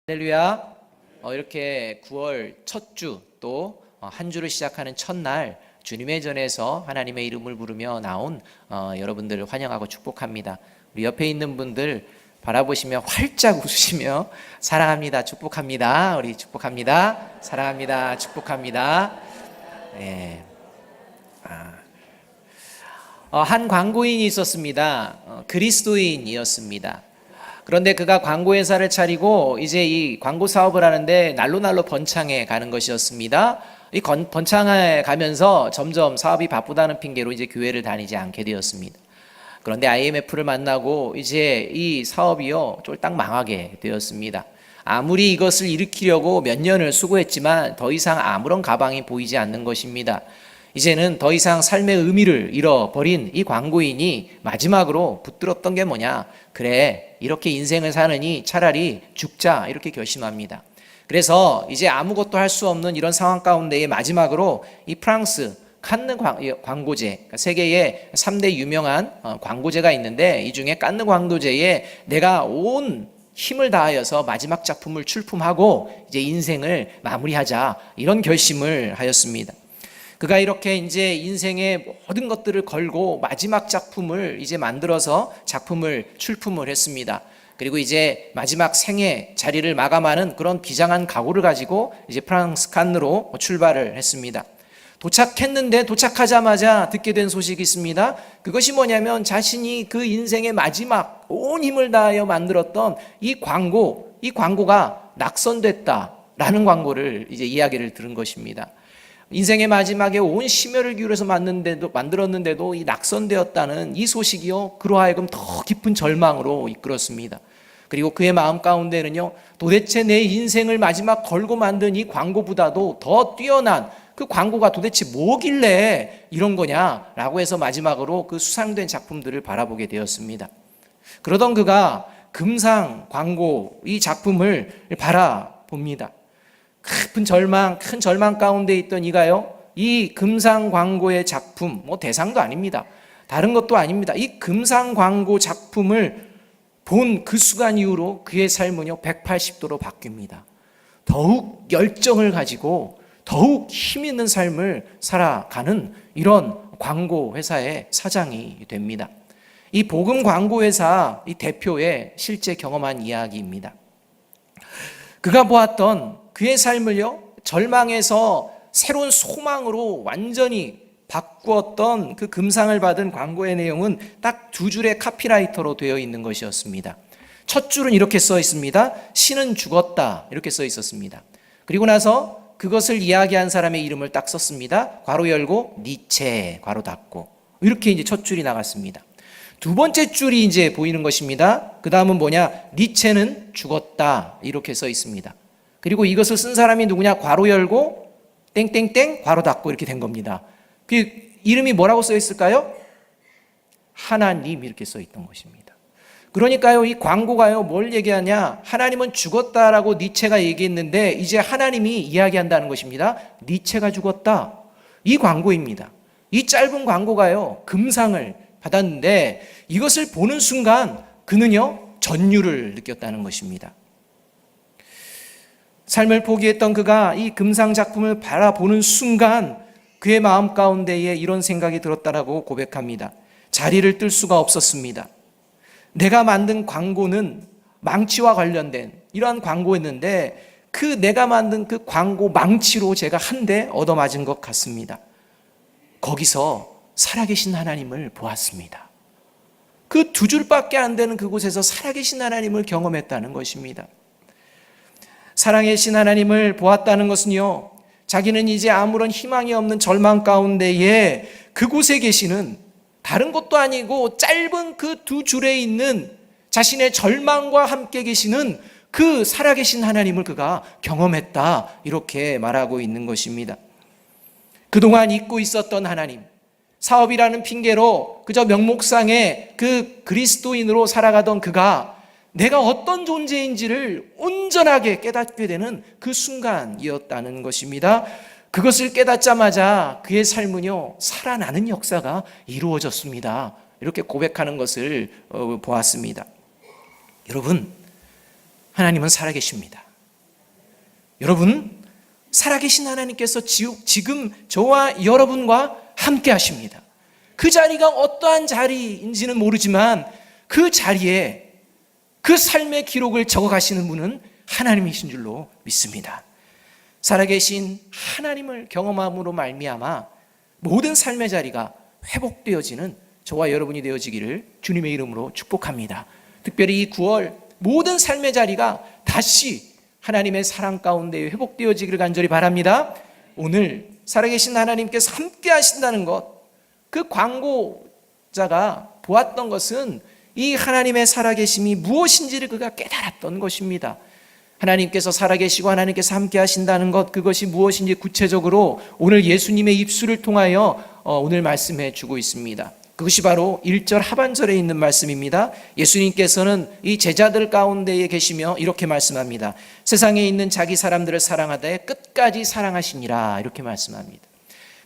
할렐루야. 이렇게 9월 첫 주 또 한 주를 시작하는 첫날 주님의 전에서 하나님의 이름을 부르며 나온 여러분들을 환영하고 축복합니다. 우리 옆에 있는 분들 바라보시며 활짝 웃으시며 사랑합니다, 축복합니다, 우리 축복합니다, 사랑합니다, 축복합니다. 네. 한 광고인이 있었습니다. 그리스도인이었습니다. 그런데 그가 광고 회사를 차리고 이제 이 광고 사업을 하는데 날로 번창해 가는 것이었습니다. 이 번창해 가면서 점점 사업이 바쁘다는 핑계로 이제 교회를 다니지 않게 되었습니다. 그런데 IMF를 만나고 이제 이 사업이요 쫄딱 망하게 되었습니다. 아무리 이것을 일으키려고 몇 년을 수고했지만 더 이상 아무런 가방이 보이지 않는 것입니다. 이제는 더 이상 삶의 의미를 잃어버린 이 광고인이 마지막으로 붙들었던 게 뭐냐? 그래, 이렇게 인생을 사느니 차라리 죽자, 이렇게 결심합니다. 그래서 이제 아무것도 할 수 없는 이런 상황 가운데에 마지막으로 이 프랑스 칸느 광고제, 세계의 3대 유명한 광고제가 있는데 이 중에 칸느 광고제에 내가 온 힘을 다하여서 마지막 작품을 출품하고 이제 인생을 마무리하자, 이런 결심을 하였습니다. 그가 이렇게 이제 인생의 모든 것들을 걸고 마지막 작품을 이제 만들어서 작품을 출품을 했습니다. 그리고 이제 마지막 생애 자리를 마감하는 그런 비장한 각오를 가지고 이제 프랑스 칸느로 출발을 했습니다. 도착했는데 도착하자마자 듣게 된 소식이 있습니다. 그것이 뭐냐면 자신이 그 인생의 마지막 온 힘을 다하여 만들었던 이 광고가 낙선됐다라는 광고를 이제 이야기를 들은 것입니다. 인생의 마지막에 온 심혈을 기울여서 만들었는데도 이 낙선되었다는 이 소식이요, 그로 하여금 더 깊은 절망으로 이끌었습니다. 그리고 그의 마음 가운데는요, 도대체 내 인생을 마지막 걸고 만든 이 광고보다도 더 뛰어난 그 광고가 도대체 뭐길래 이런 거냐라고 해서 마지막으로 그 수상된 작품들을 바라보게 되었습니다. 그러던 그가 금상 광고 이 작품을 바라봅니다. 큰 절망 가운데 있던 이가요, 이 금상 광고의 작품, 대상도 아닙니다. 다른 것도 아닙니다. 이 금상 광고 작품을 본 그 순간 이후로 그의 삶은요, 180도로 바뀝니다. 더욱 열정을 가지고 더욱 힘 있는 삶을 살아가는 이런 광고 회사의 사장이 됩니다. 이 복음 광고 회사 이 대표의 실제 경험한 이야기입니다. 그가 보았던 그의 삶을요, 절망에서 새로운 소망으로 완전히 바꾸었던 그 금상을 받은 광고의 내용은 딱 2줄의 카피라이터로 되어 있는 것이었습니다. 첫 줄은 이렇게 써 있습니다. 신은 죽었다, 이렇게 써 있었습니다. 그리고 나서 그것을 이야기한 사람의 이름을 딱 썼습니다. 괄호 열고 니체, 괄호 닫고, 이렇게 이제 첫 줄이 나갔습니다. 두 번째 줄이 이제 보이는 것입니다. 그 다음은 뭐냐? 니체는 죽었다, 이렇게 써 있습니다. 그리고 이것을 쓴 사람이 누구냐? 괄호 열고 땡땡땡 괄호 닫고 이렇게 된 겁니다. 그 이름이 뭐라고 써 있을까요? 하나님, 이렇게 써 있던 것입니다. 그러니까요, 이 광고가요, 뭘 얘기하냐? 하나님은 죽었다라고 니체가 얘기했는데 이제 하나님이 이야기한다는 것입니다. 니체가 죽었다, 이 광고입니다. 이 짧은 광고가요, 금상을 받았는데 이것을 보는 순간 그는요, 전율을 느꼈다는 것입니다. 삶을 포기했던 그가 이 금상 작품을 바라보는 순간 그의 마음 가운데에 이런 생각이 들었다라고 고백합니다. 자리를 뜰 수가 없었습니다. 내가 만든 광고는 망치와 관련된 이러한 광고였는데 그 내가 만든 그 광고 망치로 제가 한 대 얻어맞은 것 같습니다. 거기서 살아계신 하나님을 보았습니다. 그 2줄밖에 안 되는 그곳에서 살아계신 하나님을 경험했다는 것입니다. 살아계신 하나님을 보았다는 것은요, 자기는 이제 아무런 희망이 없는 절망 가운데에 그곳에 계시는 다른 것도 아니고 짧은 그 2줄에 있는 자신의 절망과 함께 계시는 그 살아계신 하나님을 그가 경험했다, 이렇게 말하고 있는 것입니다. 그동안 잊고 있었던 하나님, 사업이라는 핑계로 그저 명목상의 그 그리스도인으로 살아가던 그가 내가 어떤 존재인지를 온전하게 깨닫게 되는 그 순간이었다는 것입니다. 그것을 깨닫자마자 그의 삶은요, 살아나는 역사가 이루어졌습니다. 이렇게 고백하는 것을 보았습니다. 여러분, 하나님은 살아계십니다. 여러분, 살아계신 하나님께서 지금 저와 여러분과 함께 하십니다. 그 자리가 어떠한 자리인지는 모르지만 그 자리에 그 삶의 기록을 적어가시는 분은 하나님이신 줄로 믿습니다. 살아계신 하나님을 경험함으로 말미암아 모든 삶의 자리가 회복되어지는 저와 여러분이 되어지기를 주님의 이름으로 축복합니다. 특별히 이 9월 모든 삶의 자리가 다시 하나님의 사랑 가운데 회복되어지기를 간절히 바랍니다. 오늘 살아계신 하나님께서 함께 하신다는 것, 그 광고자가 보았던 것은 이 하나님의 살아계심이 무엇인지를 그가 깨달았던 것입니다. 하나님께서 살아계시고 하나님께서 함께 하신다는 것, 그것이 무엇인지 구체적으로 오늘 예수님의 입술을 통하여 오늘 말씀해 주고 있습니다. 그것이 바로 1절 하반절에 있는 말씀입니다. 예수님께서는 이 제자들 가운데에 계시며 이렇게 말씀합니다. 세상에 있는 자기 사람들을 사랑하되 끝까지 사랑하시니라, 이렇게 말씀합니다.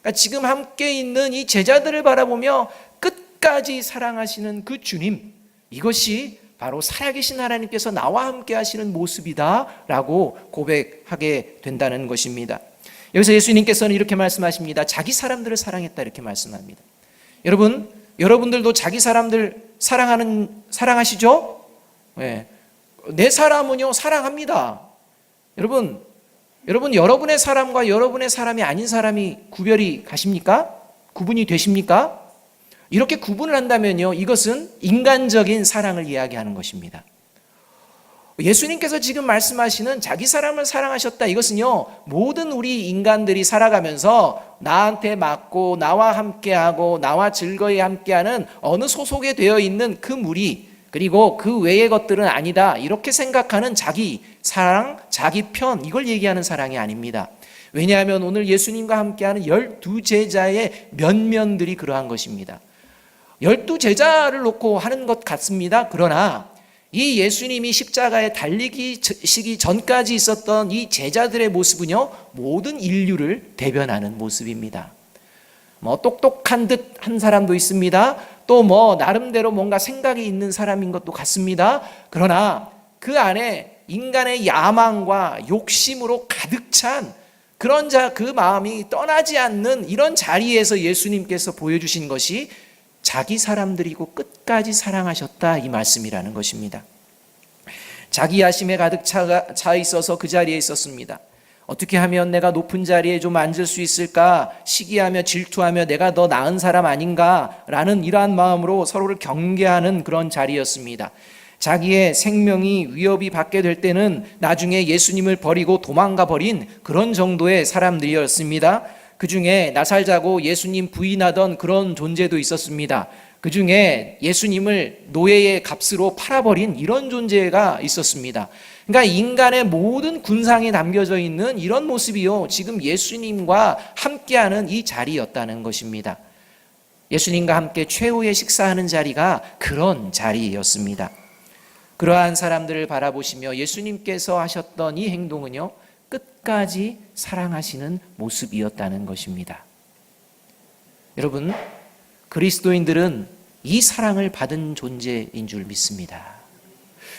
그러니까 지금 함께 있는 이 제자들을 바라보며 끝까지 사랑하시는 그 주님, 이것이 바로 살아계신 하나님께서 나와 함께 하시는 모습이다 라고 고백하게 된다는 것입니다. 여기서 예수님께서는 이렇게 말씀하십니다. 자기 사람들을 사랑했다, 이렇게 말씀합니다. 여러분들도 자기 사람들 사랑하시죠? 네. 내 사람은요, 사랑합니다. 여러분의 사람과 여러분의 사람이 아닌 사람이 구별이 가십니까? 구분이 되십니까? 이렇게 구분을 한다면요, 이것은 인간적인 사랑을 이야기하는 것입니다. 예수님께서 지금 말씀하시는 자기 사람을 사랑하셨다, 이것은요, 모든 우리 인간들이 살아가면서 나한테 맞고 나와 함께하고 나와 즐거이 함께하는 어느 소속에 되어 있는 그 무리, 그리고 그 외의 것들은 아니다, 이렇게 생각하는 자기 사랑, 자기 편, 이걸 얘기하는 사랑이 아닙니다. 왜냐하면 오늘 예수님과 함께하는 12제자의 면면들이 그러한 것입니다. 12제자를 놓고 하는 것 같습니다. 그러나 이 예수님이 십자가에 달리시기 전까지 있었던 이 제자들의 모습은요, 모든 인류를 대변하는 모습입니다. 똑똑한 듯 한 사람도 있습니다. 또 나름대로 뭔가 생각이 있는 사람인 것도 같습니다. 그러나 그 안에 인간의 야망과 욕심으로 가득 찬 그런 그 마음이 떠나지 않는 이런 자리에서 예수님께서 보여주신 것이 자기 사람들이고 끝까지 사랑하셨다, 이 말씀이라는 것입니다. 자기 야심에 가득 차 있어서 그 자리에 있었습니다. 어떻게 하면 내가 높은 자리에 좀 앉을 수 있을까? 시기하며 질투하며 내가 더 나은 사람 아닌가? 라는 이러한 마음으로 서로를 경계하는 그런 자리였습니다. 자기의 생명이 위협이 받게 될 때는 나중에 예수님을 버리고 도망가 버린 그런 정도의 사람들이었습니다. 그 중에 나살자고 예수님 부인하던 그런 존재도 있었습니다. 그 중에 예수님을 노예의 값으로 팔아버린 이런 존재가 있었습니다. 그러니까 인간의 모든 군상에 담겨져 있는 이런 모습이요, 지금 예수님과 함께하는 이 자리였다는 것입니다. 예수님과 함께 최후의 식사하는 자리가 그런 자리였습니다. 그러한 사람들을 바라보시며 예수님께서 하셨던 이 행동은요, 끝까지 사랑하시는 모습이었다는 것입니다. 여러분, 그리스도인들은 이 사랑을 받은 존재인 줄 믿습니다.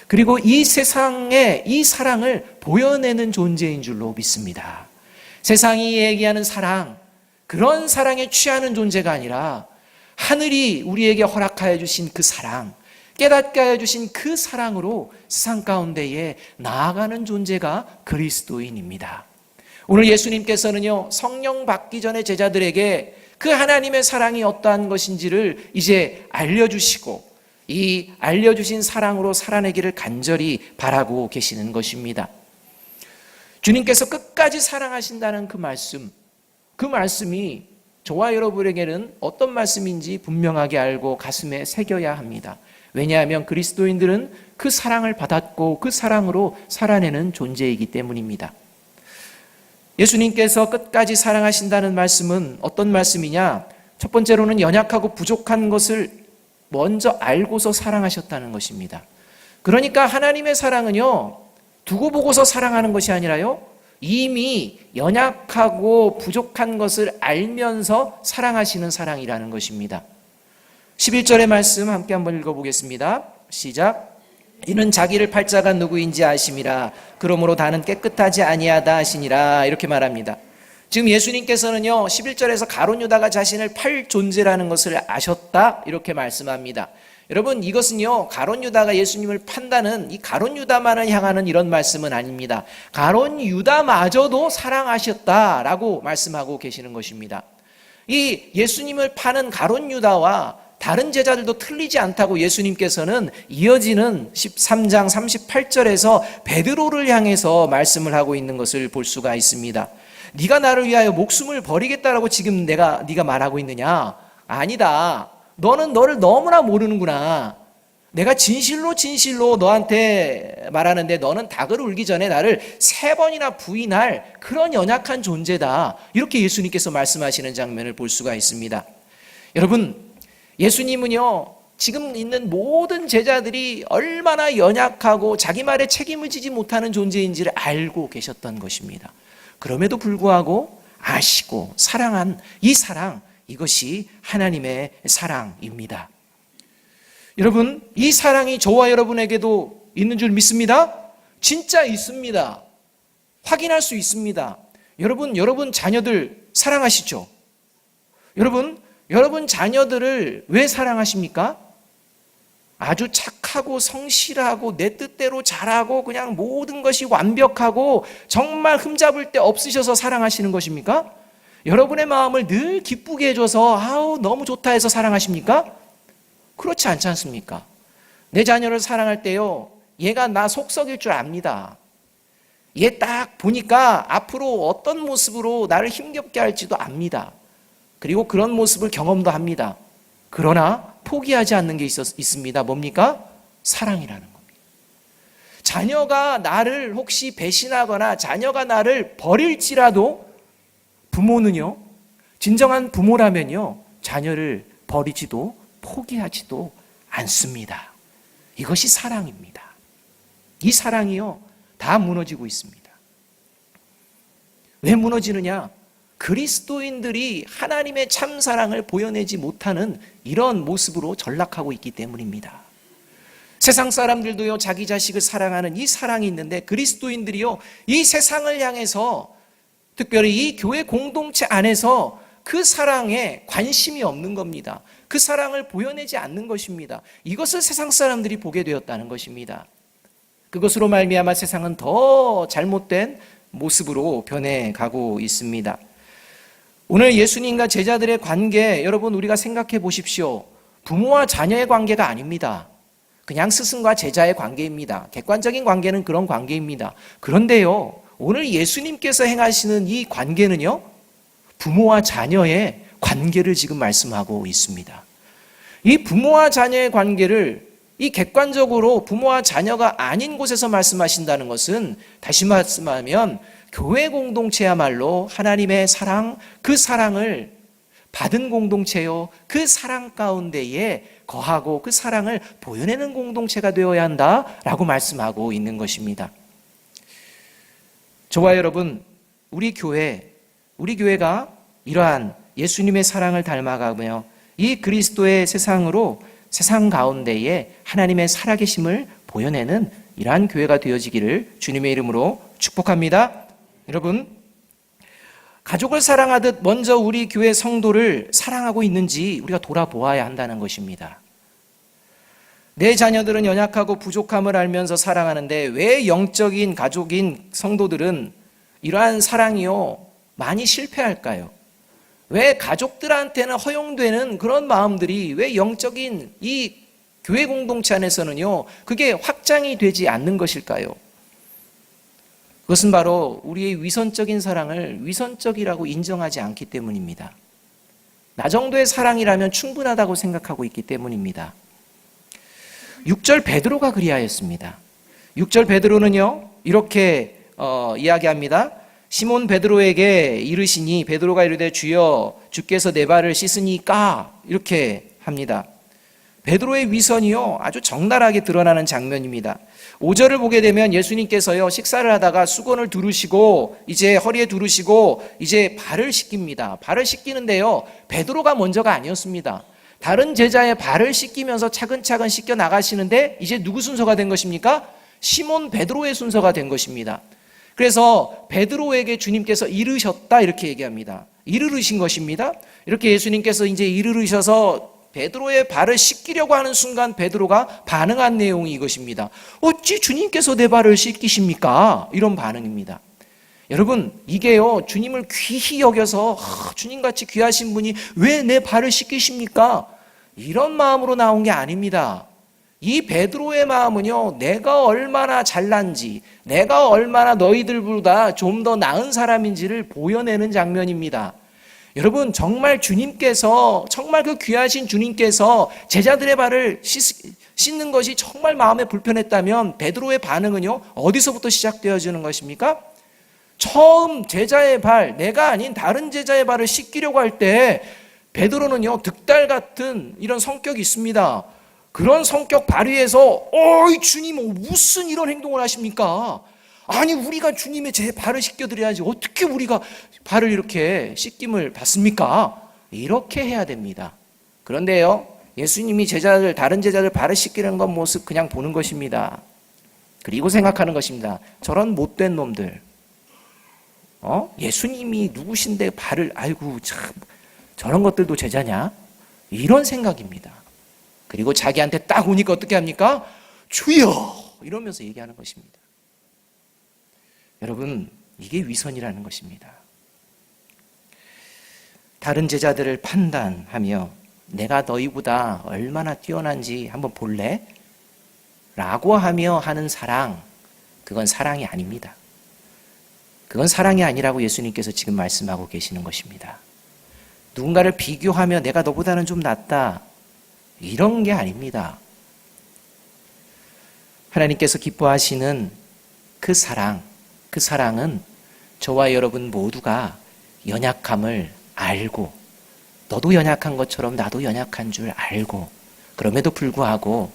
그리고 이 세상에 이 사랑을 보여내는 존재인 줄로 믿습니다. 세상이 얘기하는 사랑, 그런 사랑에 취하는 존재가 아니라 하늘이 우리에게 허락하여 주신 그 사랑, 깨닫게 하여 주신 그 사랑으로 세상 가운데에 나아가는 존재가 그리스도인입니다. 오늘 예수님께서는요, 성령 받기 전에 제자들에게 그 하나님의 사랑이 어떠한 것인지를 이제 알려주시고 이 알려주신 사랑으로 살아내기를 간절히 바라고 계시는 것입니다. 주님께서 끝까지 사랑하신다는 그 말씀이 저와 여러분에게는 어떤 말씀인지 분명하게 알고 가슴에 새겨야 합니다. 왜냐하면 그리스도인들은 그 사랑을 받았고 그 사랑으로 살아내는 존재이기 때문입니다. 예수님께서 끝까지 사랑하신다는 말씀은 어떤 말씀이냐? 첫 번째로는 연약하고 부족한 것을 먼저 알고서 사랑하셨다는 것입니다. 그러니까 하나님의 사랑은요, 두고 보고서 사랑하는 것이 아니라요, 이미 연약하고 부족한 것을 알면서 사랑하시는 사랑이라는 것입니다. 11절의 말씀 함께 한번 읽어보겠습니다. 시작. 이는 자기를 팔자가 누구인지 아심이라. 그러므로 다는 깨끗하지 아니하다 하시니라. 이렇게 말합니다. 지금 예수님께서는요 11절에서 가룟 유다가 자신을 팔 존재라는 것을 아셨다 이렇게 말씀합니다. 여러분, 이것은요 가룟 유다가 예수님을 판다는 이 가룟 유다만을 향하는 이런 말씀은 아닙니다. 가룟 유다마저도 사랑하셨다라고 말씀하고 계시는 것입니다. 이 예수님을 파는 가룟 유다와 다른 제자들도 틀리지 않다고 예수님께서는 이어지는 13장 38절에서 베드로를 향해서 말씀을 하고 있는 것을 볼 수가 있습니다. 네가 나를 위하여 목숨을 버리겠다라고 지금 네가 말하고 있느냐? 아니다. 너는 너를 너무나 모르는구나. 내가 진실로 너한테 말하는데 너는 닭을 울기 전에 나를 3번이나 부인할 그런 연약한 존재다. 이렇게 예수님께서 말씀하시는 장면을 볼 수가 있습니다. 여러분, 예수님은요 지금 있는 모든 제자들이 얼마나 연약하고 자기 말에 책임을 지지 못하는 존재인지를 알고 계셨던 것입니다. 그럼에도 불구하고 아시고 사랑한 이 사랑, 이것이 하나님의 사랑입니다. 여러분, 이 사랑이 저와 여러분에게도 있는 줄 믿습니다. 진짜 있습니다. 확인할 수 있습니다. 여러분 자녀들 사랑하시죠? 여러분 자녀들을 왜 사랑하십니까? 아주 착하고 성실하고 내 뜻대로 잘하고 그냥 모든 것이 완벽하고 정말 흠잡을 데 없으셔서 사랑하시는 것입니까? 여러분의 마음을 늘 기쁘게 해줘서 아우 너무 좋다 해서 사랑하십니까? 그렇지 않지 않습니까? 내 자녀를 사랑할 때요 얘가 나 속썩일 줄 압니다. 얘 딱 보니까 앞으로 어떤 모습으로 나를 힘겹게 할지도 압니다. 그리고 그런 모습을 경험도 합니다. 그러나 포기하지 않는 게 있습니다. 뭡니까? 사랑이라는 겁니다. 자녀가 나를 혹시 배신하거나 자녀가 나를 버릴지라도 부모는요, 진정한 부모라면요, 자녀를 버리지도 포기하지도 않습니다. 이것이 사랑입니다. 이 사랑이요, 다 무너지고 있습니다. 왜 무너지느냐? 그리스도인들이 하나님의 참 사랑을 보여내지 못하는 이런 모습으로 전락하고 있기 때문입니다. 세상 사람들도요 자기 자식을 사랑하는 이 사랑이 있는데 그리스도인들이요 이 세상을 향해서 특별히 이 교회 공동체 안에서 그 사랑에 관심이 없는 겁니다. 그 사랑을 보여내지 않는 것입니다. 이것을 세상 사람들이 보게 되었다는 것입니다. 그것으로 말미암아 세상은 더 잘못된 모습으로 변해가고 있습니다. 오늘 예수님과 제자들의 관계, 여러분 우리가 생각해 보십시오. 부모와 자녀의 관계가 아닙니다. 그냥 스승과 제자의 관계입니다. 객관적인 관계는 그런 관계입니다. 그런데요, 오늘 예수님께서 행하시는 이 관계는요, 부모와 자녀의 관계를 지금 말씀하고 있습니다. 이 부모와 자녀의 관계를 이 객관적으로 부모와 자녀가 아닌 곳에서 말씀하신다는 것은 다시 말씀하면 교회 공동체야말로 하나님의 사랑, 그 사랑을 받은 공동체요, 그 사랑 가운데에 거하고 그 사랑을 보여내는 공동체가 되어야 한다라고 말씀하고 있는 것입니다. 저와 여러분, 우리 교회가 이러한 예수님의 사랑을 닮아가며 이 그리스도의 세상으로 세상 가운데에 하나님의 살아계심을 보여내는 이러한 교회가 되어지기를 주님의 이름으로 축복합니다. 여러분, 가족을 사랑하듯 먼저 우리 교회 성도를 사랑하고 있는지 우리가 돌아보아야 한다는 것입니다. 내 자녀들은 연약하고 부족함을 알면서 사랑하는데 왜 영적인 가족인 성도들은 이러한 사랑이요 많이 실패할까요? 왜 가족들한테는 허용되는 그런 마음들이 왜 영적인 이 교회 공동체 안에서는요 그게 확장이 되지 않는 것일까요? 그것은 바로 우리의 위선적인 사랑을 위선적이라고 인정하지 않기 때문입니다. 나 정도의 사랑이라면 충분하다고 생각하고 있기 때문입니다. 6절 베드로가 그리하였습니다. 6절 베드로는요 이렇게 이야기합니다. 시몬 베드로에게 이르시니 베드로가 이르되 주여 주께서 내 발을 씻으니까 이렇게 합니다. 베드로의 위선이요 아주 적나라하게 드러나는 장면입니다. 5절을 보게 되면 예수님께서요 식사를 하다가 수건을 두르시고 이제 허리에 두르시고 이제 발을 씻깁니다. 발을 씻기는데요 베드로가 먼저가 아니었습니다. 다른 제자의 발을 씻기면서 차근차근 씻겨 나가시는데 이제 누구 순서가 된 것입니까? 시몬 베드로의 순서가 된 것입니다. 그래서 베드로에게 주님께서 이르셨다 이렇게 얘기합니다. 이르르신 것입니다. 이렇게 예수님께서 이제 이르르셔서 베드로의 발을 씻기려고 하는 순간 베드로가 반응한 내용이 이것입니다. 어찌 주님께서 내 발을 씻기십니까? 이런 반응입니다. 여러분, 이게요, 주님을 귀히 여겨서 주님같이 귀하신 분이 왜 내 발을 씻기십니까? 이런 마음으로 나온 게 아닙니다. 이 베드로의 마음은요, 내가 얼마나 잘난지, 내가 얼마나 너희들보다 좀 더 나은 사람인지를 보여내는 장면입니다. 여러분, 정말 주님께서, 정말 그 귀하신 주님께서 제자들의 발을 씻는 것이 정말 마음에 불편했다면 베드로의 반응은요, 어디서부터 시작되어지는 것입니까? 처음 제자의 발, 내가 아닌 다른 제자의 발을 씻기려고 할 때 베드로는요, 득달 같은 이런 성격이 있습니다. 그런 성격 발휘해서 어이 주님 무슨 이런 행동을 하십니까? 아니 우리가 주님의 제 발을 씻겨드려야지 어떻게 우리가 발을 이렇게 씻김을 받습니까? 이렇게 해야 됩니다. 그런데요, 예수님이 제자들, 다른 제자들 발을 씻기는 것 모습 그냥 보는 것입니다. 그리고 생각하는 것입니다. 저런 못된 놈들, 예수님이 누구신데 발을, 아이고 참 저런 것들도 제자냐? 이런 생각입니다. 그리고 자기한테 딱 오니까 어떻게 합니까? 주여! 이러면서 얘기하는 것입니다. 여러분, 이게 위선이라는 것입니다. 다른 제자들을 판단하며 내가 너희보다 얼마나 뛰어난지 한번 볼래? 라고 하며 하는 사랑, 그건 사랑이 아닙니다. 그건 사랑이 아니라고 예수님께서 지금 말씀하고 계시는 것입니다. 누군가를 비교하며 내가 너보다는 좀 낫다, 이런 게 아닙니다. 하나님께서 기뻐하시는 그 사랑은 저와 여러분 모두가 연약함을 알고, 너도 연약한 것처럼 나도 연약한 줄 알고, 그럼에도 불구하고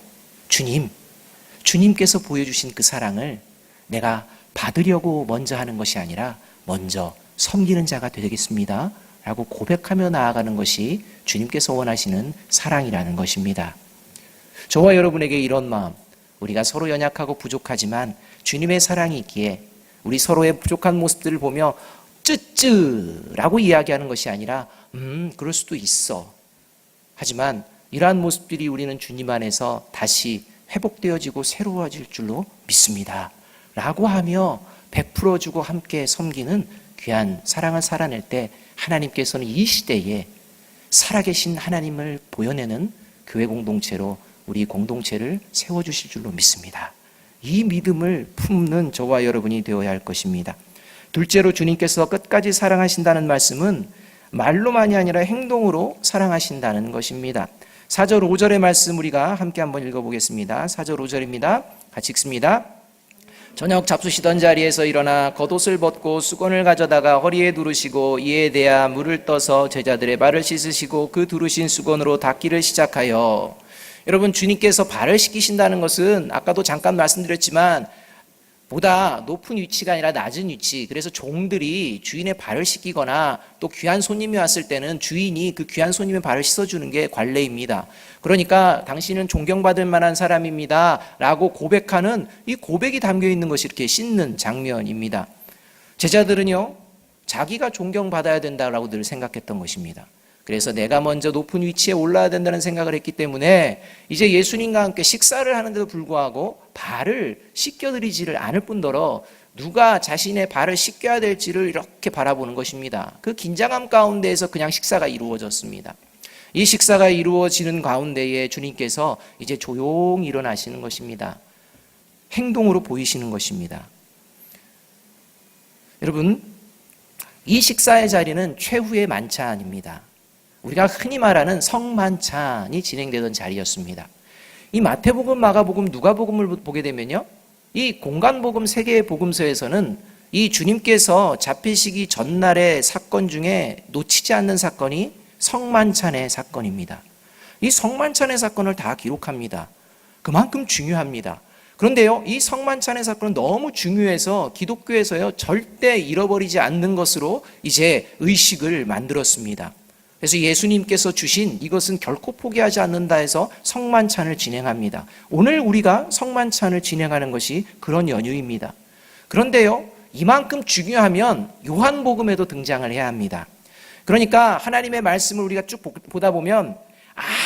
주님께서 보여주신 그 사랑을 내가 받으려고 먼저 하는 것이 아니라 먼저 섬기는 자가 되겠습니다 라고 고백하며 나아가는 것이 주님께서 원하시는 사랑이라는 것입니다. 저와 여러분에게 이런 마음, 우리가 서로 연약하고 부족하지만 주님의 사랑이 있기에 우리 서로의 부족한 모습들을 보며 쯔쯔라고 이야기하는 것이 아니라 그럴 수도 있어. 하지만 이러한 모습들이 우리는 주님 안에서 다시 회복되어지고 새로워질 줄로 믿습니다 라고 하며 베풀어주고 함께 섬기는 귀한 사랑을 살아낼 때 하나님께서는 이 시대에 살아계신 하나님을 보여내는 교회 공동체로 우리 공동체를 세워주실 줄로 믿습니다. 이 믿음을 품는 저와 여러분이 되어야 할 것입니다. 둘째로, 주님께서 끝까지 사랑하신다는 말씀은 말로만이 아니라 행동으로 사랑하신다는 것입니다. 4절 5절의 말씀 우리가 함께 한번 읽어보겠습니다. 4절 5절입니다. 같이 읽습니다. 저녁 잡수시던 자리에서 일어나 겉옷을 벗고 수건을 가져다가 허리에 두르시고 이에 대야 물을 떠서 제자들의 발을 씻으시고 그 두르신 수건으로 닦기를 시작하여. 여러분, 주님께서 발을 씻기신다는 것은 아까도 잠깐 말씀드렸지만 보다 높은 위치가 아니라 낮은 위치, 그래서 종들이 주인의 발을 씻기거나 또 귀한 손님이 왔을 때는 주인이 그 귀한 손님의 발을 씻어주는 게 관례입니다. 그러니까 당신은 존경받을 만한 사람입니다 라고 고백하는 이 고백이 담겨 있는 것이 이렇게 씻는 장면입니다. 제자들은요, 자기가 존경받아야 된다라고 늘 생각했던 것입니다. 그래서 내가 먼저 높은 위치에 올라야 된다는 생각을 했기 때문에 이제 예수님과 함께 식사를 하는데도 불구하고 발을 씻겨드리지를 않을 뿐더러 누가 자신의 발을 씻겨야 될지를 이렇게 바라보는 것입니다. 그 긴장함 가운데에서 그냥 식사가 이루어졌습니다. 이 식사가 이루어지는 가운데에 주님께서 이제 조용히 일어나시는 것입니다. 행동으로 보이시는 것입니다. 여러분, 이 식사의 자리는 최후의 만찬입니다. 우리가 흔히 말하는 성만찬이 진행되던 자리였습니다. 이 마태복음, 마가복음, 누가복음을 보게 되면요, 이 공간복음 세 개의 복음서에서는 이 주님께서 잡히시기 전날의 사건 중에 놓치지 않는 사건이 성만찬의 사건입니다. 이 성만찬의 사건을 다 기록합니다. 그만큼 중요합니다. 그런데요, 이 성만찬의 사건은 너무 중요해서 기독교에서요 절대 잃어버리지 않는 것으로 이제 의식을 만들었습니다. 그래서 예수님께서 주신 이것은 결코 포기하지 않는다 해서 성만찬을 진행합니다. 오늘 우리가 성만찬을 진행하는 것이 그런 연유입니다. 그런데요, 이만큼 중요하면 요한복음에도 등장을 해야 합니다. 그러니까 하나님의 말씀을 우리가 쭉 보다 보면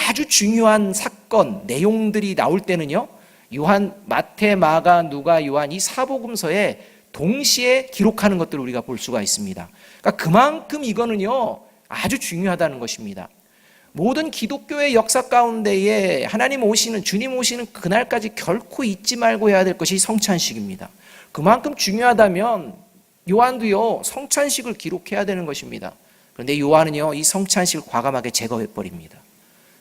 아주 중요한 사건, 내용들이 나올 때는요, 요한, 마태, 마가, 누가, 요한 이 사복음서에 동시에 기록하는 것들을 우리가 볼 수가 있습니다. 그러니까 그만큼 이거는요, 아주 중요하다는 것입니다. 모든 기독교의 역사 가운데에 하나님 오시는, 주님 오시는 그날까지 결코 잊지 말고 해야 될 것이 성찬식입니다. 그만큼 중요하다면 요한도요, 성찬식을 기록해야 되는 것입니다. 그런데 요한은요, 이 성찬식을 과감하게 제거해버립니다.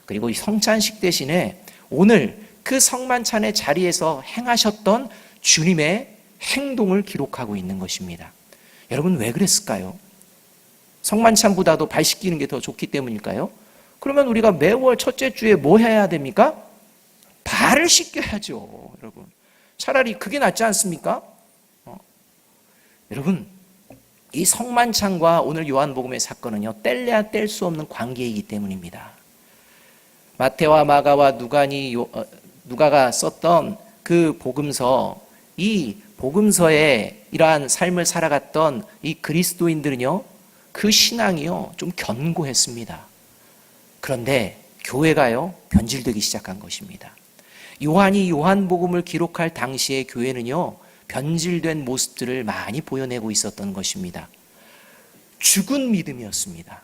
그리고 이 성찬식 대신에 오늘 그 성만찬의 자리에서 행하셨던 주님의 행동을 기록하고 있는 것입니다. 여러분, 왜 그랬을까요? 성만찬보다도 발 씻기는 게 더 좋기 때문일까요? 그러면 우리가 매월 첫째 주에 뭐 해야 됩니까? 발을 씻겨야죠, 여러분. 차라리 그게 낫지 않습니까? 여러분, 이 성만찬과 오늘 요한복음의 사건은요, 뗄래야 뗄 수 없는 관계이기 때문입니다. 마태와 마가와 누가가 썼던 그 복음서, 이 복음서에 이러한 삶을 살아갔던 이 그리스도인들은요, 그 신앙이요, 좀 견고했습니다. 그런데 교회가요, 변질되기 시작한 것입니다. 요한이 요한복음을 기록할 당시의 교회는요, 변질된 모습들을 많이 보여내고 있었던 것입니다. 죽은 믿음이었습니다.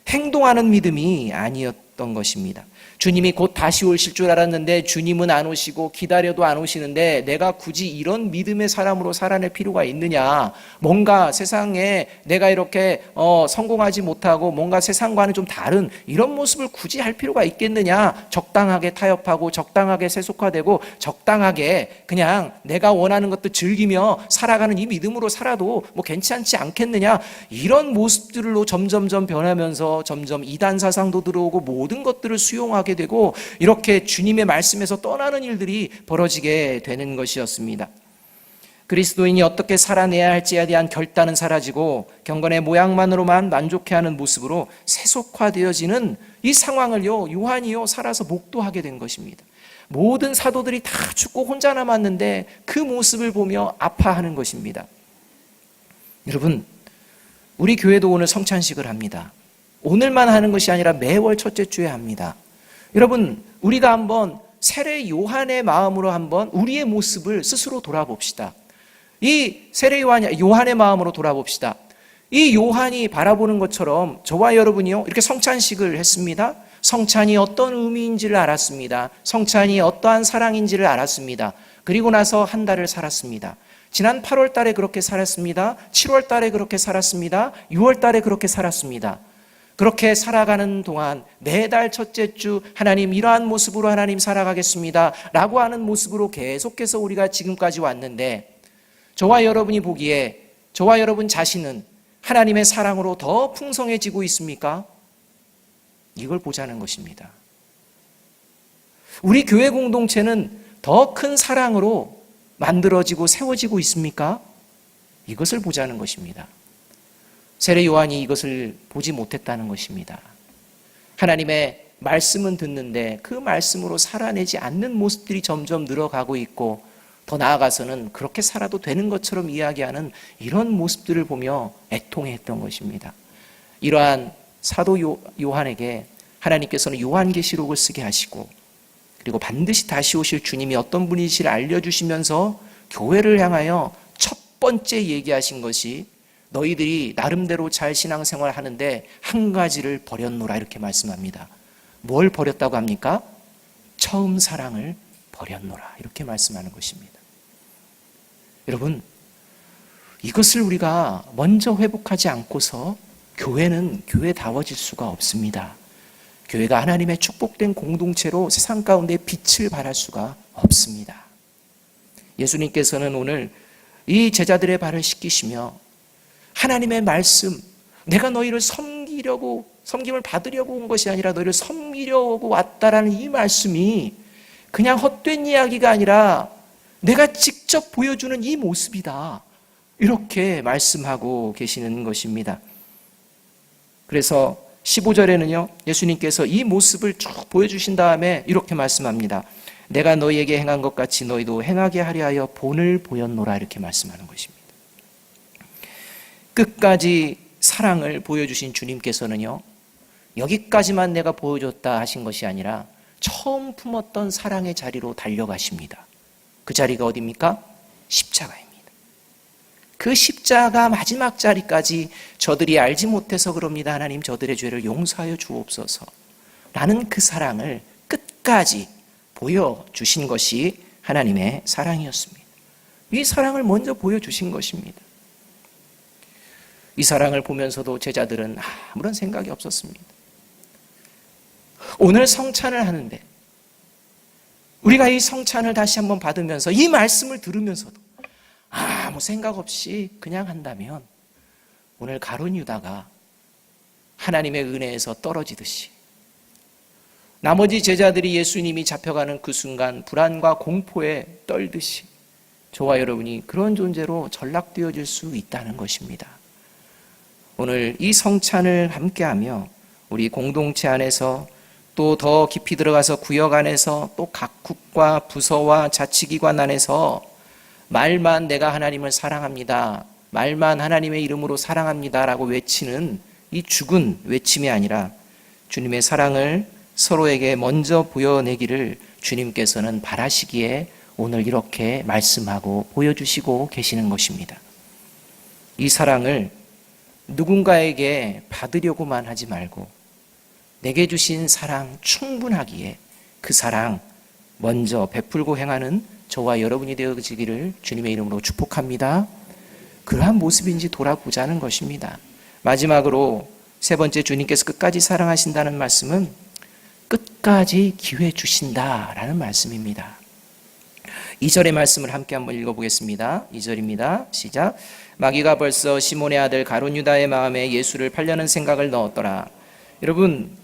행동하는 믿음이 아니었던 것입니다. 주님이 곧 다시 오실 줄 알았는데 주님은 안 오시고 기다려도 안 오시는데 내가 굳이 이런 믿음의 사람으로 살아낼 필요가 있느냐, 뭔가 세상에 내가 이렇게 성공하지 못하고 뭔가 세상과는 좀 다른 이런 모습을 굳이 할 필요가 있겠느냐, 적당하게 타협하고 적당하게 세속화되고 적당하게 그냥 내가 원하는 것도 즐기며 살아가는 이 믿음으로 살아도 뭐 괜찮지 않겠느냐, 이런 모습들로 점점점 변하면서 점점 이단 사상도 들어오고 모든 것들을 수용하게 되고 이렇게 주님의 말씀에서 떠나는 일들이 벌어지게 되는 것이었습니다. 그리스도인이 어떻게 살아내야 할지에 대한 결단은 사라지고 경건의 모양만으로만 만족해하는 모습으로 세속화되어지는 이 상황을요, 요한이요 살아서 목도하게 된 것입니다. 모든 사도들이 다 죽고 혼자 남았는데 그 모습을 보며 아파하는 것입니다. 여러분, 우리 교회도 오늘 성찬식을 합니다. 오늘만 하는 것이 아니라 매월 첫째 주에 합니다. 여러분, 우리가 한번 세례 요한의 마음으로 한번 우리의 모습을 스스로 돌아봅시다. 이 세례 요한의 마음으로 돌아봅시다. 이 요한이 바라보는 것처럼 저와 여러분이요, 이렇게 성찬식을 했습니다. 성찬이 어떤 의미인지를 알았습니다. 성찬이 어떠한 사랑인지를 알았습니다. 그리고 나서 한 달을 살았습니다. 지난 8월 달에 그렇게 살았습니다. 7월 달에 그렇게 살았습니다. 6월 달에 그렇게 살았습니다. 그렇게 살아가는 동안 매달 첫째 주 하나님 이러한 모습으로 하나님 살아가겠습니다 라고 하는 모습으로 계속해서 우리가 지금까지 왔는데, 저와 여러분이 보기에 저와 여러분 자신은 하나님의 사랑으로 더 풍성해지고 있습니까? 이걸 보자는 것입니다. 우리 교회 공동체는 더 큰 사랑으로 만들어지고 세워지고 있습니까? 이것을 보자는 것입니다. 세례 요한이 이것을 보지 못했다는 것입니다. 하나님의 말씀은 듣는데 그 말씀으로 살아내지 않는 모습들이 점점 늘어가고 있고, 더 나아가서는 그렇게 살아도 되는 것처럼 이야기하는 이런 모습들을 보며 애통했던 것입니다. 이러한 사도 요한에게 하나님께서는 요한계시록을 쓰게 하시고, 그리고 반드시 다시 오실 주님이 어떤 분이시를 알려주시면서 교회를 향하여 첫 번째 얘기하신 것이 너희들이 나름대로 잘 신앙생활 하는데 한 가지를 버렸노라, 이렇게 말씀합니다. 뭘 버렸다고 합니까? 처음 사랑을 버렸노라, 이렇게 말씀하는 것입니다. 여러분, 이것을 우리가 먼저 회복하지 않고서 교회는 교회다워질 수가 없습니다. 교회가 하나님의 축복된 공동체로 세상 가운데 빛을 발할 수가 없습니다. 예수님께서는 오늘 이 제자들의 발을 씻기시며 하나님의 말씀, 내가 너희를 섬김을 받으려고 온 것이 아니라 너희를 섬기려고 왔다라는 이 말씀이 그냥 헛된 이야기가 아니라 내가 직접 보여주는 이 모습이다, 이렇게 말씀하고 계시는 것입니다. 그래서 15절에는요, 예수님께서 이 모습을 쭉 보여주신 다음에 이렇게 말씀합니다. 내가 너희에게 행한 것 같이 너희도 행하게 하려 하여 본을 보였노라, 이렇게 말씀하는 것입니다. 끝까지 사랑을 보여주신 주님께서는요, 여기까지만 내가 보여줬다 하신 것이 아니라 처음 품었던 사랑의 자리로 달려가십니다. 그 자리가 어디입니까? 십자가입니다. 그 십자가 마지막 자리까지 저들이 알지 못해서 그럽니다. 하나님, 저들의 죄를 용서하여 주옵소서 라는 그 사랑을 끝까지 보여주신 것이 하나님의 사랑이었습니다. 이 사랑을 먼저 보여주신 것입니다. 이 사랑을 보면서도 제자들은 아무런 생각이 없었습니다. 오늘 성찬을 하는데 우리가 이 성찬을 다시 한번 받으면서 이 말씀을 들으면서도 아무 생각 없이 그냥 한다면 오늘 가룟 유다가 하나님의 은혜에서 떨어지듯이 나머지 제자들이 예수님이 잡혀가는 그 순간 불안과 공포에 떨듯이 저와 여러분이 그런 존재로 전락되어질 수 있다는 것입니다. 오늘 이 성찬을 함께하며 우리 공동체 안에서 또 더 깊이 들어가서 구역 안에서 또 각국과 부서와 자치기관 안에서 말만 내가 하나님을 사랑합니다, 말만 하나님의 이름으로 사랑합니다 라고 외치는 이 죽은 외침이 아니라 주님의 사랑을 서로에게 먼저 보여내기를 주님께서는 바라시기에 오늘 이렇게 말씀하고 보여주시고 계시는 것입니다. 이 사랑을 누군가에게 받으려고만 하지 말고 내게 주신 사랑 충분하기에 그 사랑 먼저 베풀고 행하는 저와 여러분이 되어지기를 주님의 이름으로 축복합니다. 그러한 모습인지 돌아보자는 것입니다. 마지막으로 세 번째, 주님께서 끝까지 사랑하신다는 말씀은 끝까지 기회 주신다라는 말씀입니다. 2절의 말씀을 함께 한번 읽어보겠습니다. 2절입니다. 시작. 마귀가 벌써 시몬의 아들 가룟 유다의 마음에 예수를 팔려는 생각을 넣었더라. 여러분,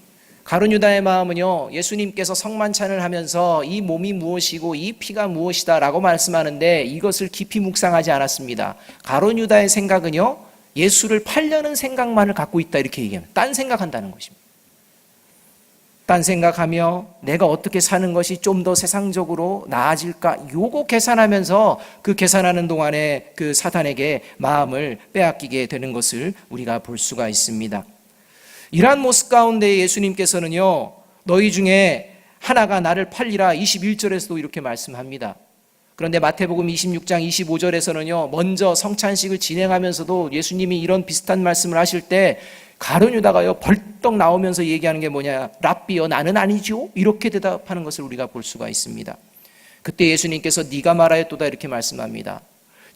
가룟 유다의 마음은요, 예수님께서 성만찬을 하면서 이 몸이 무엇이고 이 피가 무엇이다 라고 말씀하는데 이것을 깊이 묵상하지 않았습니다. 가룟 유다의 생각은요, 예수를 팔려는 생각만을 갖고 있다 이렇게 얘기합니다. 딴 생각한다는 것입니다. 딴 생각하며 내가 어떻게 사는 것이 좀 더 세상적으로 나아질까, 요거 계산하면서 그 계산하는 동안에 그 사탄에게 마음을 빼앗기게 되는 것을 우리가 볼 수가 있습니다. 이러한 모습 가운데 예수님께서는요, 너희 중에 하나가 나를 팔리라 21절에서도 이렇게 말씀합니다. 그런데 마태복음 26장 25절에서는요, 먼저 성찬식을 진행하면서도 예수님이 이런 비슷한 말씀을 하실 때 가룟 유다가요 벌떡 나오면서 얘기하는 게 뭐냐, 랍비여 나는 아니죠, 이렇게 대답하는 것을 우리가 볼 수가 있습니다. 그때 예수님께서 네가 말하였도다 이렇게 말씀합니다.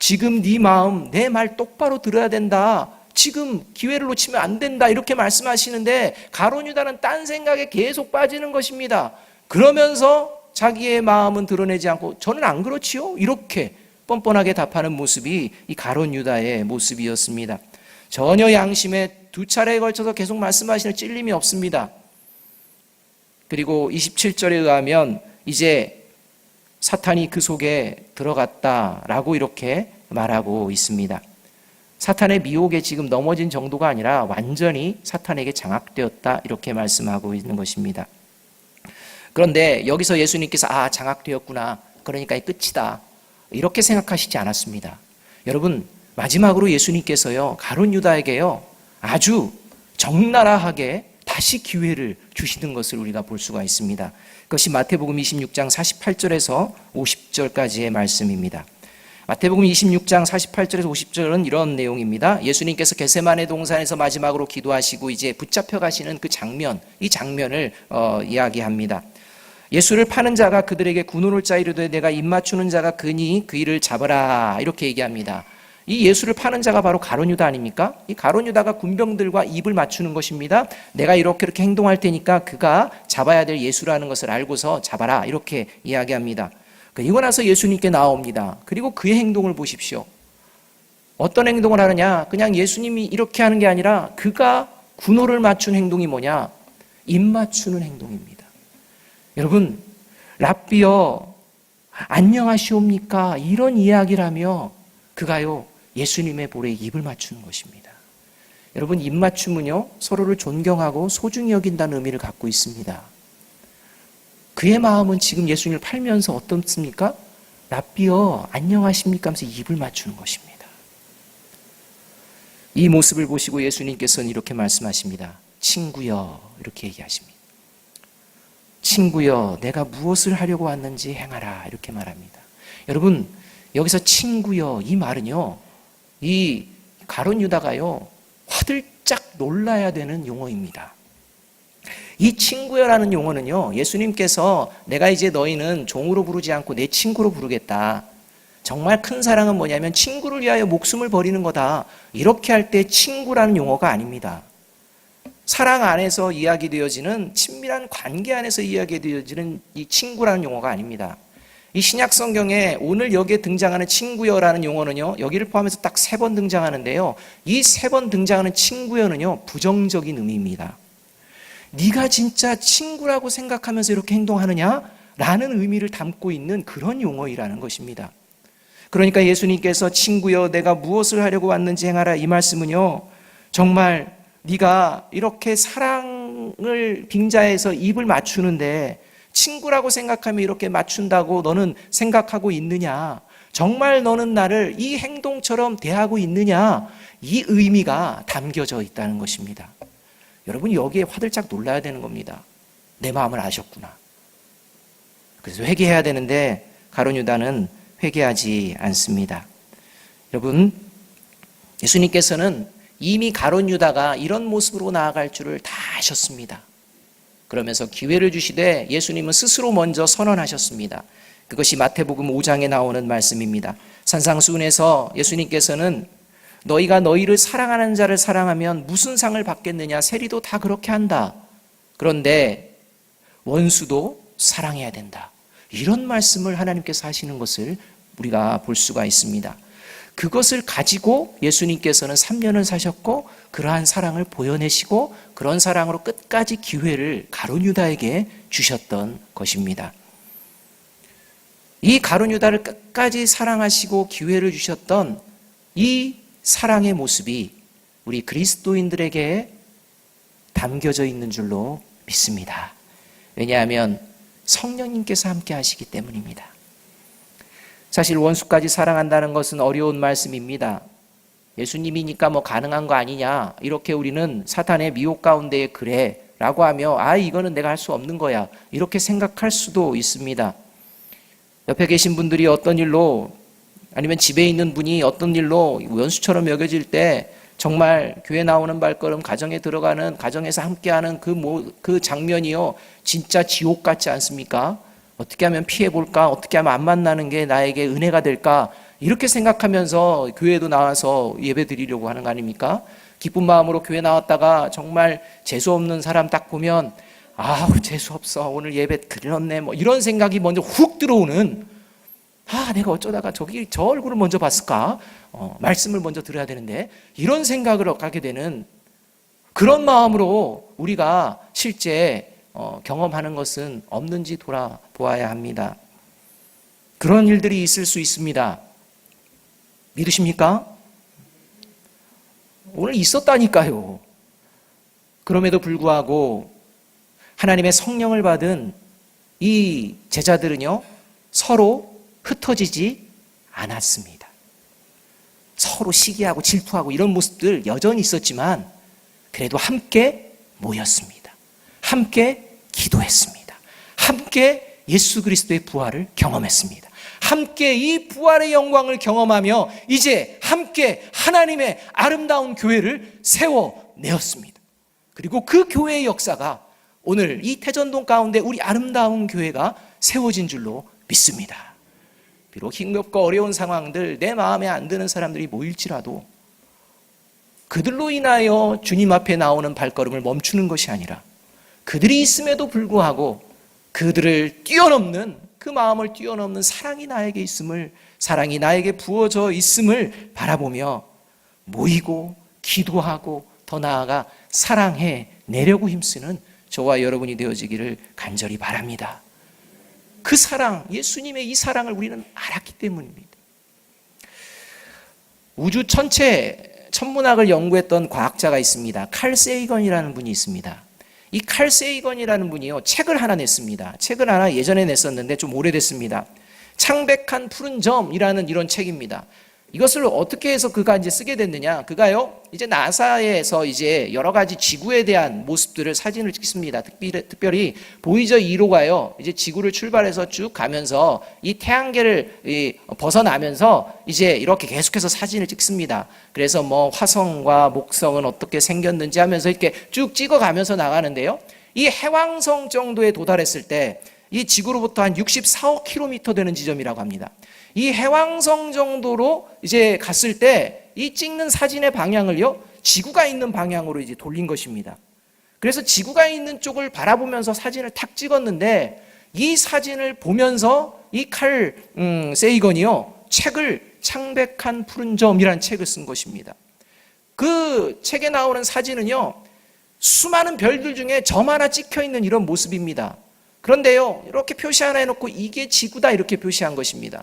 지금 네 마음, 내 말 똑바로 들어야 된다, 지금 기회를 놓치면 안 된다 이렇게 말씀하시는데 가룟 유다는 딴 생각에 계속 빠지는 것입니다. 그러면서 자기의 마음은 드러내지 않고 저는 안 그렇지요 이렇게 뻔뻔하게 답하는 모습이 이 가룟 유다의 모습이었습니다. 전혀 양심에 두 차례에 걸쳐서 계속 말씀하시는 찔림이 없습니다. 그리고 27절에 의하면 이제 사탄이 그 속에 들어갔다라고 이렇게 말하고 있습니다. 사탄의 미혹에 지금 넘어진 정도가 아니라 완전히 사탄에게 장악되었다 이렇게 말씀하고 있는 것입니다. 그런데 여기서 예수님께서 장악되었구나, 그러니까 끝이다 이렇게 생각하시지 않았습니다. 여러분, 마지막으로 예수님께서요 가룟 유다에게요 아주 적나라하게 다시 기회를 주시는 것을 우리가 볼 수가 있습니다. 그것이 마태복음 26장 48절에서 50절까지의 말씀입니다. 마태복음 26장 48절에서 50절은 이런 내용입니다. 예수님께서 겟세마네 동산에서 마지막으로 기도하시고 이제 붙잡혀 가시는 그 장면, 이 장면을 이야기합니다. 예수를 파는 자가 그들에게 군호를 짜이르되 내가 입 맞추는 자가 그니 그 이를 잡아라 이렇게 얘기합니다. 이 예수를 파는 자가 바로 가룟 유다 아닙니까? 이 가룟 유다가 군병들과 입을 맞추는 것입니다. 내가 이렇게 행동할 테니까 그가 잡아야 될 예수라는 것을 알고서 잡아라 이렇게 이야기합니다. 그리고 나서 예수님께 나옵니다. 그리고 그의 행동을 보십시오. 어떤 행동을 하느냐? 그냥 예수님이 이렇게 하는 게 아니라 그가 군호를 맞춘 행동이 뭐냐? 입 맞추는 행동입니다. 여러분, 랍비여 안녕하시옵니까? 이런 이야기를 하며 그가요 예수님의 볼에 입을 맞추는 것입니다. 여러분, 입맞춤은요, 서로를 존경하고 소중히 여긴다는 의미를 갖고 있습니다. 그의 마음은 지금 예수님을 팔면서 어떻습니까? 랍비여, 안녕하십니까 하면서 입을 맞추는 것입니다. 이 모습을 보시고 예수님께서는 이렇게 말씀하십니다. 친구여, 이렇게 얘기하십니다. 친구여, 내가 무엇을 하려고 왔는지 행하라, 이렇게 말합니다. 여러분, 여기서 친구여, 이 말은요, 이 가룟 유다가요, 화들짝 놀라야 되는 용어입니다. 이 친구여라는 용어는요, 예수님께서 내가 이제 너희는 종으로 부르지 않고 내 친구로 부르겠다. 정말 큰 사랑은 뭐냐면 친구를 위하여 목숨을 버리는 거다. 이렇게 할 때 친구라는 용어가 아닙니다. 사랑 안에서 이야기되어지는 친밀한 관계 안에서 이야기되어지는 이 친구라는 용어가 아닙니다. 이 신약 성경에 오늘 여기에 등장하는 친구여라는 용어는요, 여기를 포함해서 딱 3번 등장하는데요. 이 3번 등장하는 친구여는요, 부정적인 의미입니다. 네가 진짜 친구라고 생각하면서 이렇게 행동하느냐? 라는 의미를 담고 있는 그런 용어이라는 것입니다. 그러니까 예수님께서 친구여, 내가 무엇을 하려고 왔는지 행하라, 이 말씀은요, 정말 네가 이렇게 사랑을 빙자해서 입을 맞추는데 친구라고 생각하면 이렇게 맞춘다고 너는 생각하고 있느냐? 정말 너는 나를 이 행동처럼 대하고 있느냐? 이 의미가 담겨져 있다는 것입니다. 여러분, 여기에 화들짝 놀라야 되는 겁니다. 내 마음을 아셨구나. 그래서 회개해야 되는데 가룟 유다는 회개하지 않습니다. 여러분, 예수님께서는 이미 가룟 유다가 이런 모습으로 나아갈 줄을 다 아셨습니다. 그러면서 기회를 주시되 예수님은 스스로 먼저 선언하셨습니다. 그것이 마태복음 5장에 나오는 말씀입니다. 산상수훈에서 예수님께서는 너희가 너희를 사랑하는 자를 사랑하면 무슨 상을 받겠느냐? 세리도 다 그렇게 한다. 그런데 원수도 사랑해야 된다. 이런 말씀을 하나님께서 하시는 것을 우리가 볼 수가 있습니다. 그것을 가지고 예수님께서는 3년을 사셨고 그러한 사랑을 보여내시고 그런 사랑으로 끝까지 기회를 가룟 유다에게 주셨던 것입니다. 이 가룟 유다를 끝까지 사랑하시고 기회를 주셨던 이 사랑의 모습이 우리 그리스도인들에게 담겨져 있는 줄로 믿습니다. 왜냐하면 성령님께서 함께 하시기 때문입니다. 사실 원수까지 사랑한다는 것은 어려운 말씀입니다. 예수님이니까 뭐 가능한 거 아니냐, 이렇게 우리는 사탄의 미혹 가운데에 그래 라고 하며 이거는 내가 할 수 없는 거야, 이렇게 생각할 수도 있습니다. 옆에 계신 분들이 어떤 일로, 아니면 집에 있는 분이 어떤 일로 원수처럼 여겨질 때 정말 교회 나오는 발걸음, 가정에 들어가는, 가정에서 함께하는 그 장면이요, 진짜 지옥 같지 않습니까? 어떻게 하면 피해볼까? 어떻게 하면 안 만나는 게 나에게 은혜가 될까? 이렇게 생각하면서 교회도 나와서 예배 드리려고 하는 거 아닙니까? 기쁜 마음으로 교회 나왔다가 정말 재수없는 사람 딱 보면 재수없어, 오늘 예배 드렸네, 뭐 이런 생각이 먼저 훅 들어오는, 내가 어쩌다가 저 얼굴을 먼저 봤을까? 말씀을 먼저 들어야 되는데, 이런 생각을 갖게 되는 그런 마음으로 우리가 실제 경험하는 것은 없는지 돌아보아야 합니다. 그런 일들이 있을 수 있습니다. 믿으십니까? 오늘 있었다니까요. 그럼에도 불구하고 하나님의 성령을 받은 이 제자들은요, 서로 흩어지지 않았습니다. 서로 시기하고 질투하고 이런 모습들 여전히 있었지만 그래도 함께 모였습니다. 함께 기도했습니다. 함께 예수 그리스도의 부활을 경험했습니다. 함께 이 부활의 영광을 경험하며 이제 함께 하나님의 아름다운 교회를 세워내었습니다. 그리고 그 교회의 역사가 오늘 이 태전동 가운데 우리 아름다운 교회가 세워진 줄로 믿습니다. 비록 힘겹고 어려운 상황들, 내 마음에 안 드는 사람들이 모일지라도 그들로 인하여 주님 앞에 나오는 발걸음을 멈추는 것이 아니라 그들이 있음에도 불구하고 그들을 뛰어넘는, 그 마음을 뛰어넘는 사랑이 나에게 있음을, 사랑이 나에게 부어져 있음을 바라보며 모이고 기도하고 더 나아가 사랑해 내려고 힘쓰는 저와 여러분이 되어지기를 간절히 바랍니다. 그 사랑, 예수님의 이 사랑을 우리는 알았기 때문입니다. 우주 전체 천문학을 연구했던 과학자가 있습니다. 칼 세이건이라는 분이 있습니다. 이 칼 세이건이라는 분이요, 책을 하나 냈습니다. 책을 하나 예전에 냈었는데 좀 오래됐습니다. 창백한 푸른 점이라는 이런 책입니다. 이것을 어떻게 해서 그가 이제 쓰게 됐느냐? 그가요, 이제 나사에서 이제 여러 가지 지구에 대한 모습들을 사진을 찍습니다. 특별히 보이저 1호가요, 이제 지구를 출발해서 쭉 가면서 이 태양계를 벗어나면서 이제 이렇게 계속해서 사진을 찍습니다. 그래서 뭐 화성과 목성은 어떻게 생겼는지 하면서 이렇게 쭉 찍어가면서 나가는데요. 이 해왕성 정도에 도달했을 때 이 지구로부터 한 64억 킬로미터 되는 지점이라고 합니다. 이 해왕성 정도로 이제 갔을 때 이 찍는 사진의 방향을요, 지구가 있는 방향으로 이제 돌린 것입니다. 그래서 지구가 있는 쪽을 바라보면서 사진을 탁 찍었는데, 이 사진을 보면서 이 칼 세이건이요, 책을 창백한 푸른 점이라는 책을 쓴 것입니다. 그 책에 나오는 사진은요, 수많은 별들 중에 점 하나 찍혀 있는 이런 모습입니다. 그런데요, 이렇게 표시 하나 해놓고 이게 지구다 이렇게 표시한 것입니다.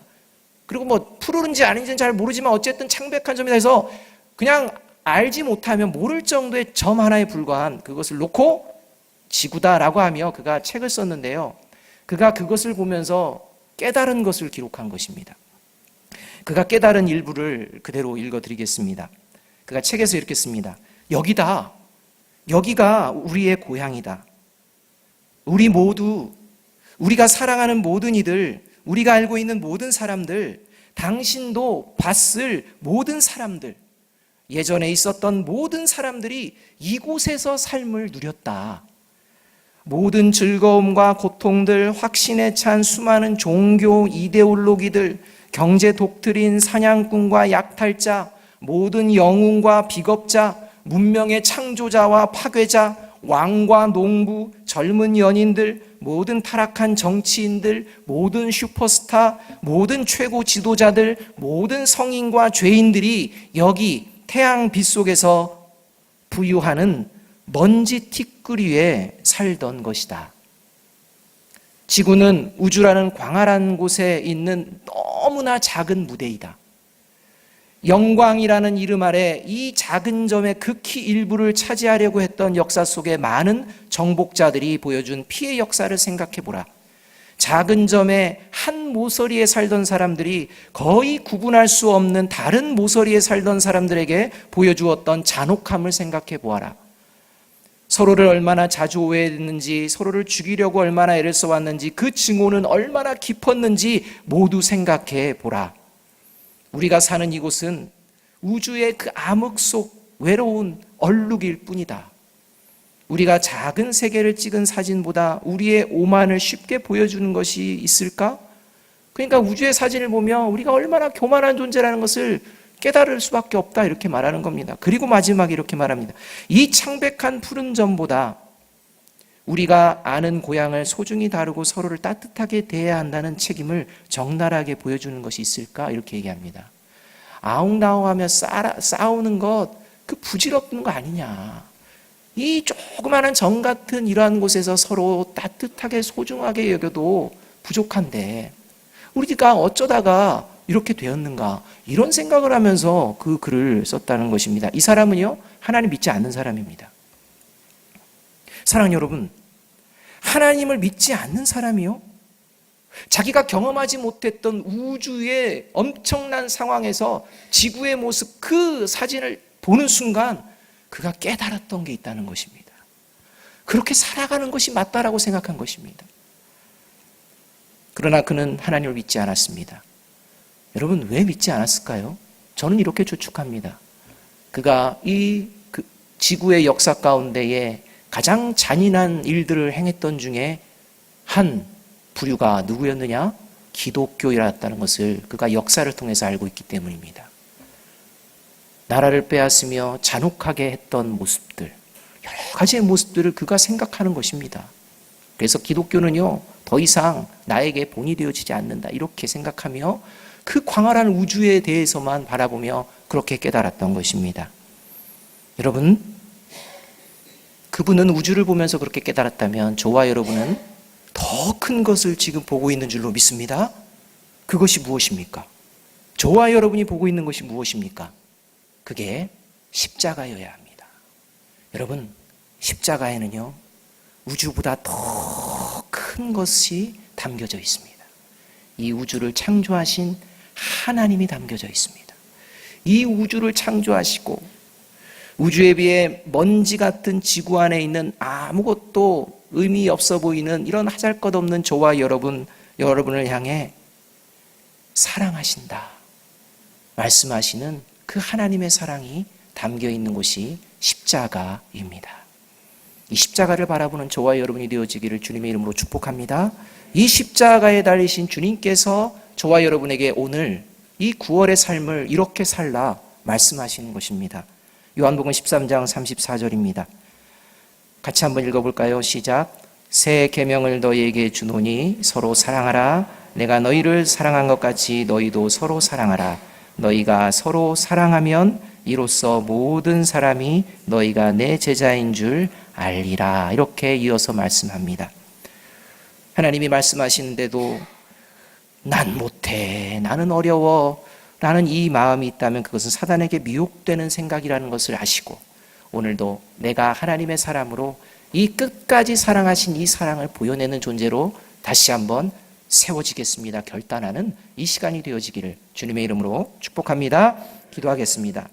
그리고 뭐 푸른지 아닌지는 잘 모르지만 어쨌든 창백한 점이다 해서 그냥 알지 못하면 모를 정도의 점 하나에 불과한 그것을 놓고 지구다라고 하며 그가 책을 썼는데요. 그가 그것을 보면서 깨달은 것을 기록한 것입니다. 그가 깨달은 일부를 그대로 읽어드리겠습니다. 그가 책에서 이렇게 씁니다. 여기다. 여기가 우리의 고향이다. 우리 모두, 우리가 사랑하는 모든 이들, 우리가 알고 있는 모든 사람들, 당신도 봤을 모든 사람들, 예전에 있었던 모든 사람들이 이곳에서 삶을 누렸다. 모든 즐거움과 고통들, 확신에 찬 수많은 종교 이데올로기들, 경제 독트린, 사냥꾼과 약탈자, 모든 영웅과 비겁자, 문명의 창조자와 파괴자, 왕과 농부, 젊은 연인들, 모든 타락한 정치인들, 모든 슈퍼스타, 모든 최고 지도자들, 모든 성인과 죄인들이 여기 태양 빛 속에서 부유하는 먼지 티끌 위에 살던 것이다. 지구는 우주라는 광활한 곳에 있는 너무나 작은 무대이다. 영광이라는 이름 아래 이 작은 점의 극히 일부를 차지하려고 했던 역사 속에 많은 정복자들이 보여준 피해 역사를 생각해보라. 작은 점의 한 모서리에 살던 사람들이 거의 구분할 수 없는 다른 모서리에 살던 사람들에게 보여주었던 잔혹함을 생각해보아라. 서로를 얼마나 자주 오해했는지, 서로를 죽이려고 얼마나 애를 써왔는지, 그 증오는 얼마나 깊었는지 모두 생각해보라. 우리가 사는 이곳은 우주의 그 암흑 속 외로운 얼룩일 뿐이다. 우리가 작은 세계를 찍은 사진보다 우리의 오만을 쉽게 보여주는 것이 있을까? 그러니까 우주의 사진을 보면 우리가 얼마나 교만한 존재라는 것을 깨달을 수밖에 없다 이렇게 말하는 겁니다. 그리고 마지막에 이렇게 말합니다. 이 창백한 푸른 점보다 우리가 아는 고향을 소중히 다루고 서로를 따뜻하게 대해야 한다는 책임을 적나라하게 보여주는 것이 있을까? 이렇게 얘기합니다. 아웅다웅하며 싸우는 것, 그 부질없는 거 아니냐. 이 조그마한 점 같은 이러한 곳에서 서로 따뜻하게 소중하게 여겨도 부족한데 우리가 어쩌다가 이렇게 되었는가, 이런 생각을 하면서 그 글을 썼다는 것입니다. 이 사람은요, 하나님 믿지 않는 사람입니다. 사랑하는 여러분, 하나님을 믿지 않는 사람이요, 자기가 경험하지 못했던 우주의 엄청난 상황에서 지구의 모습, 그 사진을 보는 순간 그가 깨달았던 게 있다는 것입니다. 그렇게 살아가는 것이 맞다라고 생각한 것입니다. 그러나 그는 하나님을 믿지 않았습니다. 여러분, 왜 믿지 않았을까요? 저는 이렇게 추측합니다. 그가 이 지구의 역사 가운데에 가장 잔인한 일들을 행했던 중에 한 부류가 누구였느냐? 기독교였다는 것을 그가 역사를 통해서 알고 있기 때문입니다. 나라를 빼앗으며 잔혹하게 했던 모습들, 여러 가지의 모습들을 그가 생각하는 것입니다. 그래서 기독교는요, 더 이상 나에게 본이 되어지지 않는다 이렇게 생각하며 그 광활한 우주에 대해서만 바라보며 그렇게 깨달았던 것입니다. 여러분, 그분은 우주를 보면서 그렇게 깨달았다면 저와 여러분은 더 큰 것을 지금 보고 있는 줄로 믿습니다. 그것이 무엇입니까? 저와 여러분이 보고 있는 것이 무엇입니까? 그게 십자가여야 합니다. 여러분, 십자가에는요, 우주보다 더 큰 것이 담겨져 있습니다. 이 우주를 창조하신 하나님이 담겨져 있습니다. 이 우주를 창조하시고 우주에 비해 먼지 같은 지구 안에 있는 아무것도 의미 없어 보이는 이런 하잘것없는 저와 여러분을 향해 사랑하신다 말씀하시는 그 하나님의 사랑이 담겨 있는 곳이 십자가입니다. 이 십자가를 바라보는 저와 여러분이 되어지기를 주님의 이름으로 축복합니다. 이 십자가에 달리신 주님께서 저와 여러분에게 오늘 이 9월의 삶을 이렇게 살라 말씀하시는 것입니다. 요한복음 13장 34절입니다. 같이 한번 읽어볼까요? 시작. 새 계명을 너희에게 주노니 서로 사랑하라. 내가 너희를 사랑한 것 같이 너희도 서로 사랑하라. 너희가 서로 사랑하면 이로써 모든 사람이 너희가 내 제자인 줄 알리라. 이렇게 이어서 말씀합니다. 하나님이 말씀하시는데도 난 못해, 나는 어려워, 라는 이 마음이 있다면 그것은 사단에게 미혹되는 생각이라는 것을 아시고 오늘도 내가 하나님의 사람으로 이 끝까지 사랑하신 이 사랑을 보여내는 존재로 다시 한번 세워지겠습니다. 결단하는 이 시간이 되어지기를 주님의 이름으로 축복합니다. 기도하겠습니다.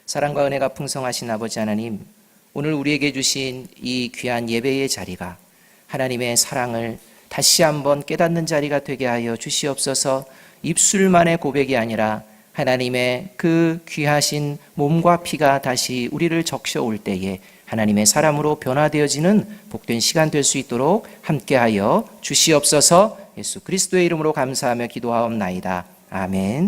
사랑과 은혜가 풍성하신 아버지 하나님, 오늘 우리에게 주신 이 귀한 예배의 자리가 하나님의 사랑을 다시 한번 깨닫는 자리가 되게 하여 주시옵소서. 입술만의 고백이 아니라 하나님의 그 귀하신 몸과 피가 다시 우리를 적셔올 때에 하나님의 사람으로 변화되어지는 복된 시간 될 수 있도록 함께하여 주시옵소서. 예수 그리스도의 이름으로 감사하며 기도하옵나이다. 아멘.